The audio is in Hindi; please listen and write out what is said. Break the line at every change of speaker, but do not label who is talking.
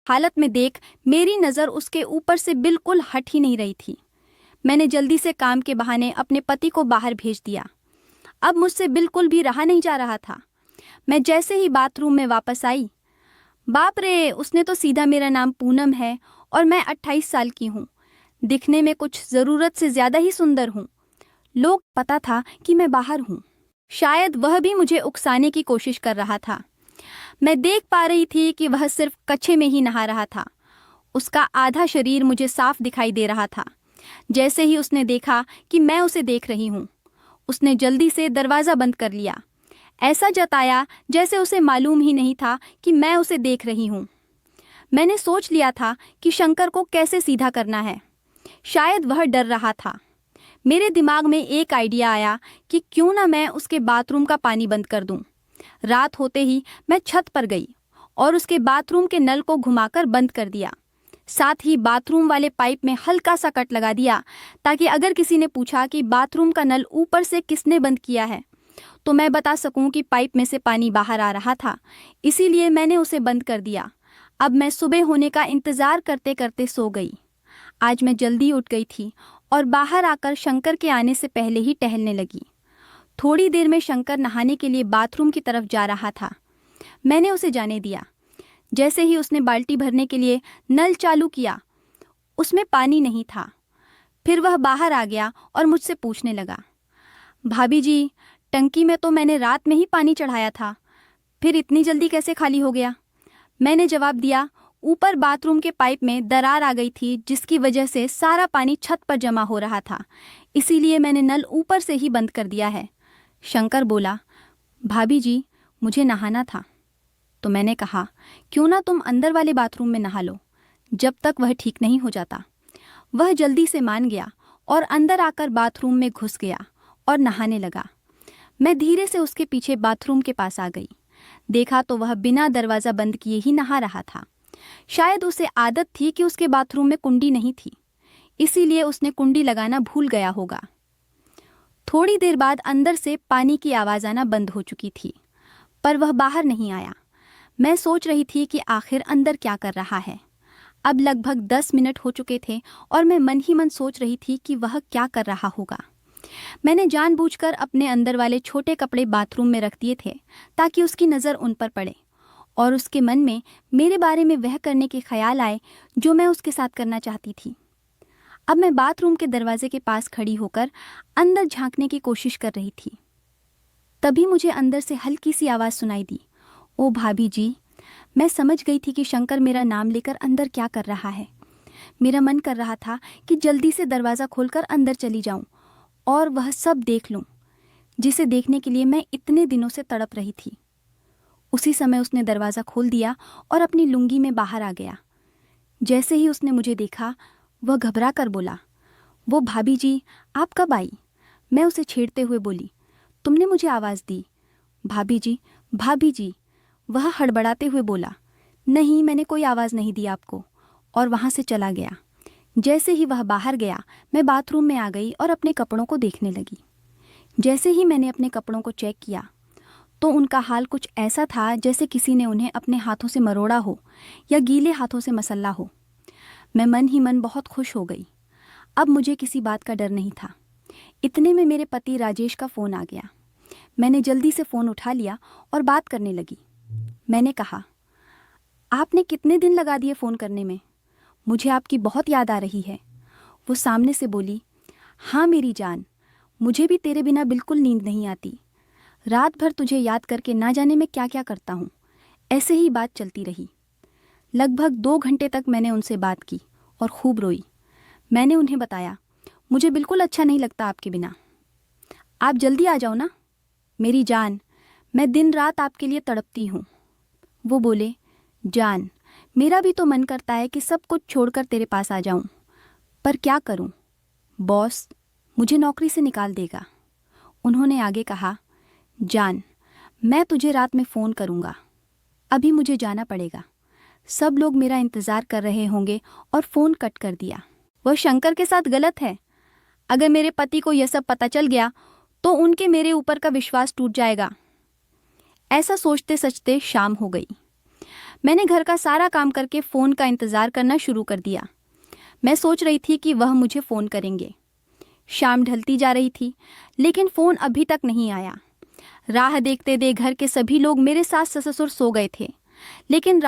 हालत में देख मेरी नज़र उसके ऊपर से बिल्कुल हट ही नहीं रही थी। मैंने जल्दी से काम के बहाने अपने पति को बाहर भेज दिया। अब मुझसे बिल्कुल भी रहा नहीं जा रहा था। मैं जैसे ही बाथरूम में वापस आई, बाप रे, उसने तो सीधा मेरा नाम पूनम है और मैं 28 साल की हूँ। दिखने में कुछ ज़रूरत से ज़्यादा ही सुंदर हूँ। लोग पता था कि मैं बाहर हूँ। शायद वह भी मुझे उकसाने की कोशिश कर रहा था। मैं देख पा रही थी कि वह सिर्फ कच्छे में ही नहा रहा था। उसका आधा शरीर मुझे साफ दिखाई दे रहा था। जैसे ही उसने देखा कि मैं उसे देख रही हूँ, उसने जल्दी से दरवाज़ा बंद कर लिया। ऐसा जताया जैसे उसे मालूम ही नहीं था कि मैं उसे देख रही हूँ। मैंने सोच लिया था कि शंकर को कैसे सीधा करना है। शायद वह डर रहा था। मेरे दिमाग में एक आइडिया आया कि क्यों ना मैं उसके बाथरूम का पानी बंद कर दूं। रात होते ही मैं छत पर गई और उसके बाथरूम के नल को घुमाकर बंद कर दिया। साथ ही बाथरूम वाले पाइप में हल्का सा कट लगा दिया, ताकि अगर किसी ने पूछा कि बाथरूम का नल ऊपर से किसने बंद किया है, तो मैं बता सकूं कि पाइप में से पानी बाहर आ रहा था। इसीलिए मैंने उसे बंद कर दिया। अब मैं सुबह होने का इंतज़ार करते करते सो गई। आज मैं जल्दी उठ गई थी और बाहर आकर शंकर के आने से पहले ही टहलने लगी। थोड़ी देर में शंकर नहाने के लिए बाथरूम की तरफ जा रहा था। मैंने उसे जाने दिया। जैसे ही उसने बाल्टी भरने के लिए नल चालू किया, उसमें पानी नहीं था। फिर वह बाहर आ गया और मुझसे पूछने लगा, भाभी जी, टंकी में तो मैंने रात में ही पानी चढ़ाया था, फिर इतनी जल्दी कैसे खाली हो गया? मैंने जवाब दिया, ऊपर बाथरूम के पाइप में दरार आ गई थी, जिसकी वजह से सारा पानी छत पर जमा हो रहा था। इसीलिए मैंने नल ऊपर से ही बंद कर दिया है। शंकर बोला, भाभी जी, मुझे नहाना था। तो मैंने कहा, क्यों ना तुम अंदर वाले बाथरूम में नहा लो, जब तक वह ठीक नहीं हो जाता। वह जल्दी से मान गया और अंदर आकर बाथरूम में घुस गया और नहाने लगा। मैं धीरे से उसके पीछे बाथरूम के पास आ गई। देखा तो वह बिना दरवाज़ा बंद किए ही नहा रहा था। शायद उसे आदत थी कि उसके बाथरूम में कुंडी नहीं थी, इसीलिए उसने कुंडी लगाना भूल गया होगा। थोड़ी देर बाद अंदर से पानी की आवाज़ आना बंद हो चुकी थी, पर वह बाहर नहीं आया। मैं सोच रही थी कि आखिर अंदर क्या कर रहा है। अब लगभग 10 मिनट हो चुके थे और मैं मन ही मन सोच रही थी कि वह क्या कर रहा होगा। मैंने जानबूझकर अपने अंदर वाले छोटे कपड़े बाथरूम में रख दिए थे, ताकि उसकी नज़र उन पर पड़े और उसके मन में मेरे बारे में वह करने के ख्याल आए जो मैं उसके साथ करना चाहती थी। अब मैं बाथरूम के दरवाजे के पास खड़ी होकर अंदर झांकने की कोशिश कर रही थी। तभी मुझे अंदर से हल्की सी आवाज़ सुनाई दी, ओ भाभी जी। मैं समझ गई थी कि शंकर मेरा नाम लेकर अंदर क्या कर रहा है। मेरा मन कर रहा था कि जल्दी से दरवाज़ा खोलकर अंदर चली जाऊं और वह सब देख लूं, जिसे देखने के लिए मैं इतने दिनों से तड़प रही थी। उसी समय उसने दरवाज़ा खोल दिया और अपनी लुंगी में बाहर आ गया। जैसे ही उसने मुझे देखा, वह घबरा कर बोला, वो भाभी जी, आप कब आई? मैं उसे छेड़ते हुए बोली, तुमने मुझे आवाज़ दी। भाभी जी, भाभी जी। वह हड़बड़ाते हुए बोला, नहीं, मैंने कोई आवाज़ नहीं दी आपको, और वहाँ से चला गया। जैसे ही वह बाहर गया, मैं बाथरूम में आ गई और अपने कपड़ों को देखने लगी। जैसे ही मैंने अपने कपड़ों को चेक किया, तो उनका हाल कुछ ऐसा था जैसे किसी ने उन्हें अपने हाथों से मरोड़ा हो या गीले हाथों से मसला हो। मैं मन ही मन बहुत खुश हो गई। अब मुझे किसी बात का डर नहीं था। इतने में मेरे पति राजेश का फ़ोन आ गया। मैंने जल्दी से फ़ोन उठा लिया और बात करने लगी। मैंने कहा, आपने कितने दिन लगा दिए फ़ोन करने में? मुझे आपकी बहुत याद आ रही है। वो सामने से बोली, हाँ मेरी जान, मुझे भी तेरे बिना बिल्कुल नींद नहीं आती। रात भर तुझे याद करके ना जाने मैं क्या क्या करता हूँ। ऐसे ही बात चलती रही। लगभग 2 घंटे तक मैंने उनसे बात की और खूब रोई। मैंने उन्हें बताया, मुझे बिल्कुल अच्छा नहीं लगता आपके बिना। आप जल्दी आ जाओ ना मेरी जान, मैं दिन रात आपके लिए तड़पती हूँ। वो बोले, जान, मेरा भी तो मन करता है कि सब कुछ छोड़कर तेरे पास आ जाऊँ, पर क्या करूँ? बॉस मुझे नौकरी से निकाल देगा। उन्होंने आगे कहा, जान, मैं तुझे रात में फ़ोन करूँगा। अभी मुझे जाना पड़ेगा। सब लोग मेरा इंतज़ार कर रहे होंगे। और फ़ोन कट कर दिया। वह शंकर के साथ गलत है। अगर मेरे पति को यह सब पता चल गया तो उनके मेरे ऊपर का विश्वास टूट जाएगा। ऐसा सोचते सोचते शाम हो गई। मैंने घर का सारा काम करके फ़ोन का इंतज़ार करना शुरू कर दिया। मैं सोच रही थी कि वह मुझे फ़ोन करेंगे। शाम ढलती जा रही थी, लेकिन फ़ोन अभी तक नहीं आया। राह देखते घर के सभी लोग मेरे सास ससुर सो गए थे, लेकिन